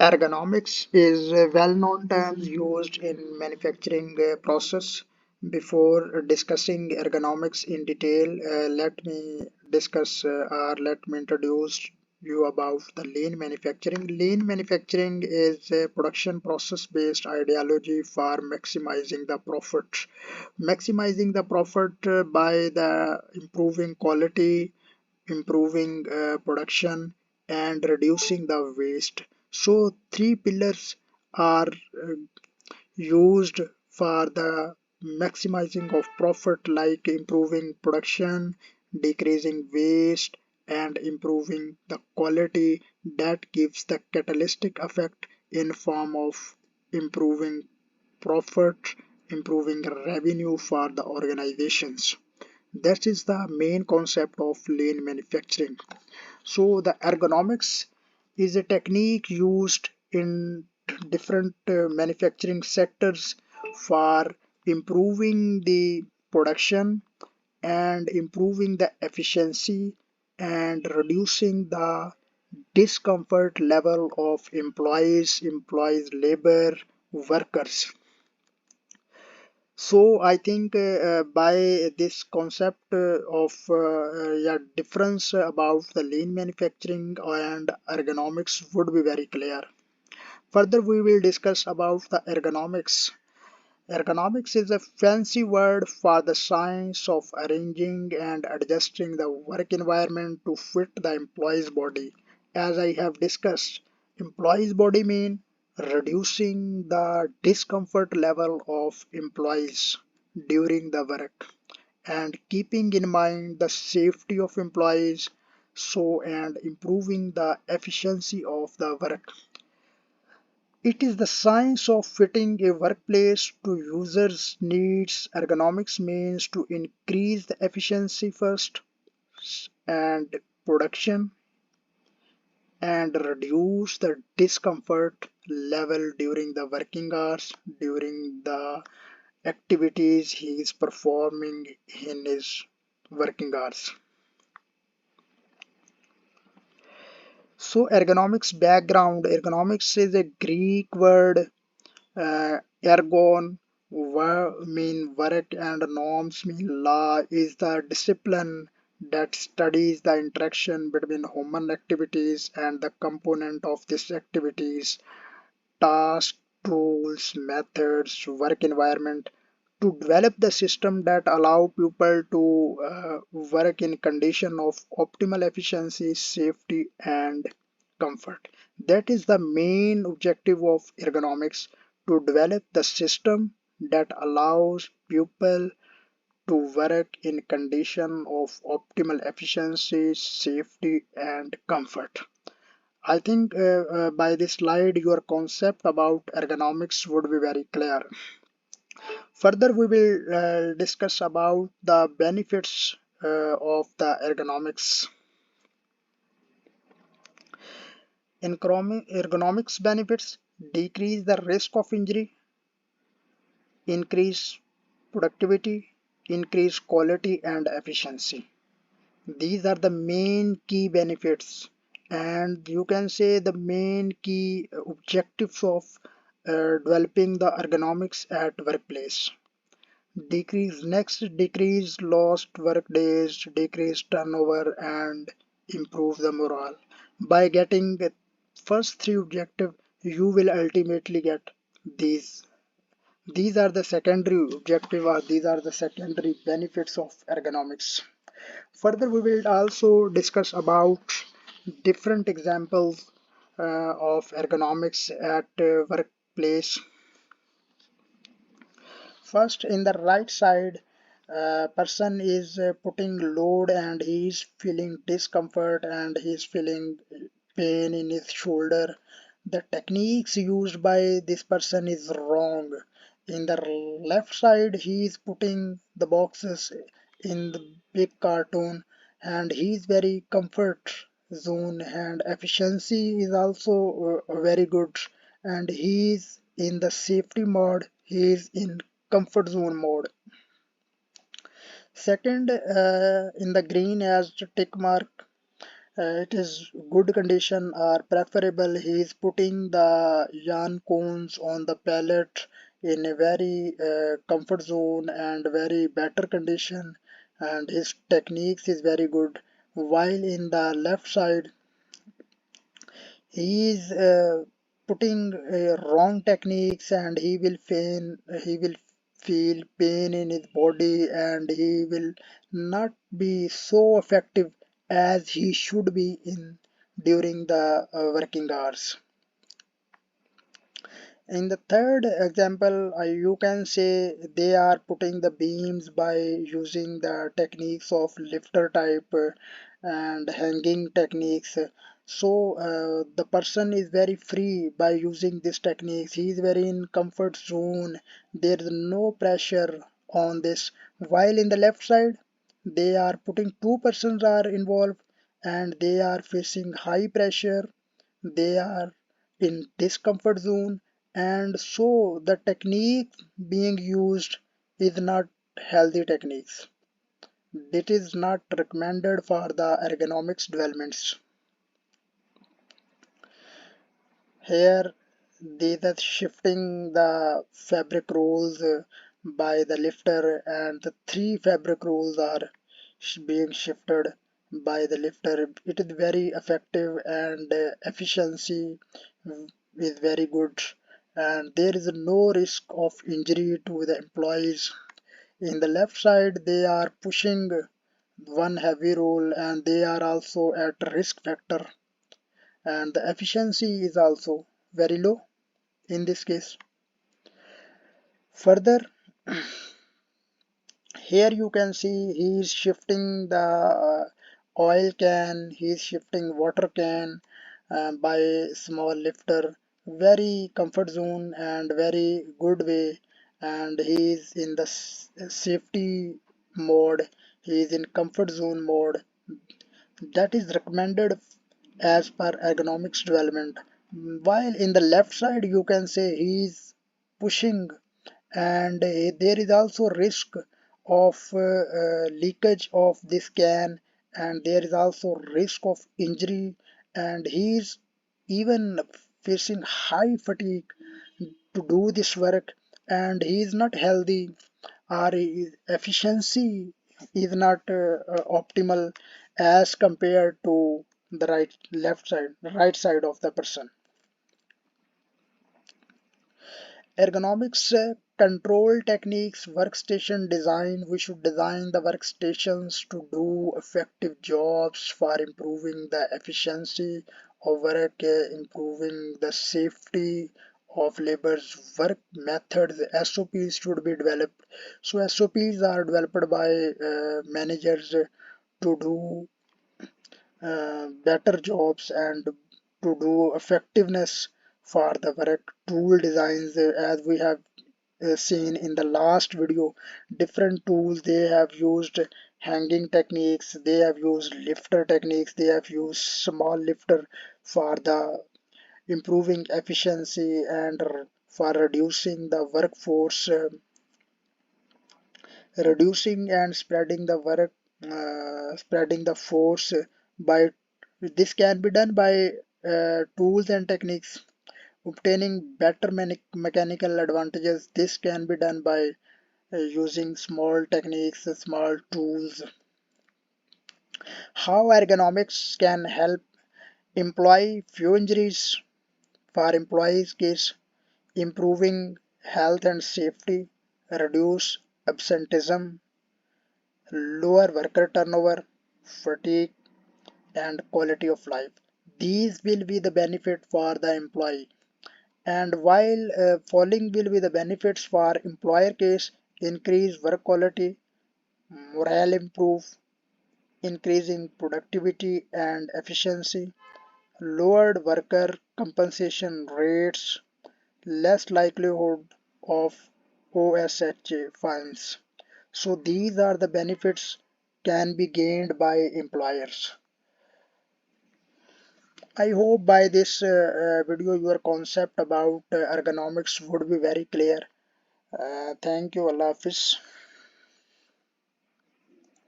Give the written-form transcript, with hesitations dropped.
Ergonomics is a well-known term used in manufacturing process. Before discussing ergonomics in detail, let me introduce you about the lean manufacturing. Lean manufacturing is a production process-based ideology for maximizing the profit. Maximizing the profit by the improving quality, improving production, and reducing the waste. So three pillars are used for the maximizing of profit, like improving production, decreasing waste, and improving the quality. That gives the catalytic effect in form of improving profit, improving revenue for the organizations. That is the main concept of lean manufacturing. So the ergonomics is a technique used in different manufacturing sectors for improving the production and improving the efficiency and reducing the discomfort level of employees, labor, workers. So I think by this concept of yeah, difference about the lean manufacturing and ergonomics would be very clear. Further, we will discuss about the ergonomics. Ergonomics is a fancy word for the science of arranging and adjusting the work environment to fit the employee's body. As I have discussed, employee's body mean reducing the discomfort level of employees during the work and keeping in mind the safety of employees, so and improving the efficiency of the work. It is the science of fitting a workplace to users' needs. Ergonomics means to increase the efficiency first and production and reduce the discomfort level during the working hours, during the activities he is performing in his working hours. So ergonomics is a Greek word. Ergon mean work and norms mean law is the discipline that studies the interaction between human activities and the component of these activities, tasks, tools, methods, work environment to develop the system that allow people to work in condition of optimal efficiency, safety, and comfort. That is the main objective of ergonomics, to develop the system that allows people to work in condition of optimal efficiency, safety, and comfort. I think by this slide your concept about ergonomics would be very clear. Further, we will discuss about the benefits of the ergonomics. Ergonomics benefits decrease the risk of injury, increase productivity, increase quality and efficiency. These are the main key benefits, and you can say the main key objectives of developing the ergonomics at workplace. Decrease lost work days, decrease turnover, and improve the morale. By getting the first three objectives, you will ultimately get these. These are the secondary objective, or these are the secondary benefits of ergonomics. Further, we will also discuss about different examples of ergonomics at workplace. First, in the right side, person is putting load and he is feeling discomfort and he is feeling pain in his shoulder. The techniques used by this person is wrong. In the left side, he is putting the boxes in the big cartoon and he is very comfort zone, and efficiency is also very good, and he is in the safety mode, he is in comfort zone mode. Second, in the green as the tick mark, It is good condition or preferable. He is putting the yarn cones on the pallet in a very comfort zone and very better condition, and his techniques is very good. While in the left side, he is putting wrong techniques, and he will feel pain in his body, and he will not be so effective as he should be in during the working hours. In the third example, you can say they are putting the beams by using the techniques of lifter type and hanging techniques. So the person is very free by using these techniques. He is very in comfort zone. There is no pressure on this. While in the left side, they are putting two persons are involved, and they are facing high pressure. They are in discomfort zone, and so the technique being used is not healthy techniques. It is not recommended for the ergonomics developments. Here these are shifting the fabric rolls by the lifter, and the three fabric rolls are being shifted by the lifter. It is very effective, and efficiency is very good, and there is no risk of injury to the employees. In the left side, they are pushing one heavy roll, and they are also at risk factor, and the efficiency is also very low in this case. Further, here you can see he is shifting the oil can, he is shifting water can by small lifter, very comfort zone and very good way, and he is in the safety mode, he is in comfort zone mode that is recommended as per ergonomics development. While in the left side you can say he is pushing, and there is also risk of leakage of this can, and there is also risk of injury, and he is even facing high fatigue to do this work, and he is not healthy, or his efficiency is not optimal as compared to the right side of the person. Ergonomics, control techniques, workstation design. We should design the workstations to do effective jobs for improving the efficiency of work, improving the safety of labor's work methods. SOPs should be developed. So SOPs are developed by managers to do better jobs and to do effectiveness for the work. Tool designs, as we have seen in the last video, different tools they have used, hanging techniques, they have used lifter techniques, they have used small lifter for the improving efficiency and for reducing the workforce, reducing and spreading the work, spreading the force by this can be done by tools and techniques. Obtaining better mechanical advantages, this can be done by using small techniques, small tools. How ergonomics can help employee few injuries for employees case, improving health and safety, reduce absenteeism, lower worker turnover, fatigue, and quality of life. These will be the benefit for the employee. And while following will be the benefits for employer case, increase work quality, morale improve, increasing productivity and efficiency, lowered worker compensation rates, less likelihood of OSHA fines. So these are the benefits can be gained by employers. I hope by this video your concept about ergonomics would be very clear. Thank you, Allah Hafiz.